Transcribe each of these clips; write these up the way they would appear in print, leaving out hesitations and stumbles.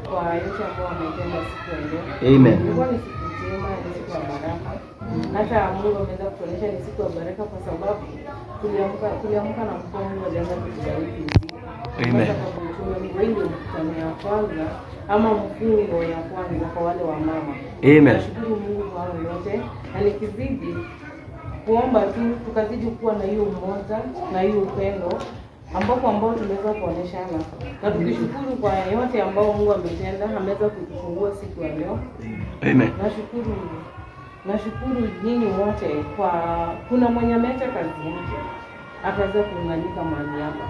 kwa yote ambao wametenda siku ya leo. Amen. Ilikuwa ni siku njema, ni siku ya baraka. Hata Mungu ameweza kutuonyesha ni siku ya baraka kwa sababu tuliamka na Mungu alianza kutubariki usiku. Amen. Wengi mkutano ya kwanza ama mfungo ya kwanza kwa wale wa mama. Amen. Nashukuru Mungu kwa hao wote. Na nikizidi kuomba tu tukazidi kuwa na hiyo umoja na hiyo upendo ambao tunaweza kuoneshana. Na tukishukuru kwa yote ambao Mungu ametenda, ameweza kutufungua siku ya leo. Amen. Nashukuru nyinyi wote kwa kuna mwenye ameacha kazi yake akaweza kuunganika mahali hapa.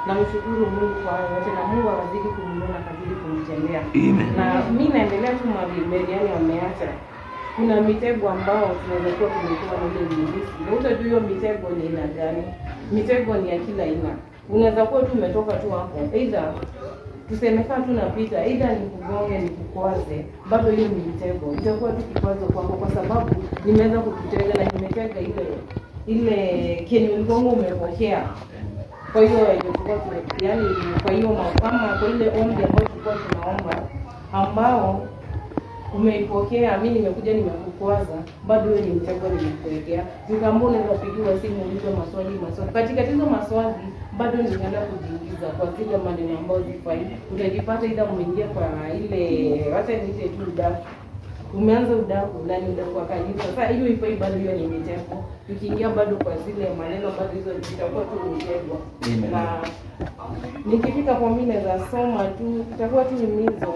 Namshukuru Mungu kwa yote na Mungu azidi kumwona kadiri kumtendea. Na mimi naendelea tu Mariani ameacha. Kuna mitego ambao tunaweza kuwa tumekuwa na ile milisi. Na utajua hiyo mitego ni aina gani? Mitego ni ya kila aina. Unaweza kuwa tu umetoka tu hapo. Either tusemeka tunapita, either ni kugonge ni kukwaze, bado hiyo ni mitego. Itakuwa tu kikwazo kwako kwa sababu nimeweza kukutega na nimetega ile kenye mgongo umepokea. Kwa hiyo ilikuwa yani kwa hiyo mama kwa ile ombi ambayo tulikuwa tunaomba ambao umeipokea, mimi nimekuja nimekukwaza, bado wewe ni mtego nimekuwekea. Nikaamua unaweza pigiwa simu ulize maswali. Katika hizo maswali bado nikaenda kujiingiza kwa zile maneno ambayo zifai. Utajipata ila umeingia kwa ile hata nite tu udaku. Umeanza udaku ndani udaku wa kanisa. Sasa hiyo ifai bado hiyo ni mitego. Ukiingia bado kwa zile maneno bado hizo zitakuwa tu mitego. Na nikifika kwa mimi naweza soma tu itakuwa tu ni mizo.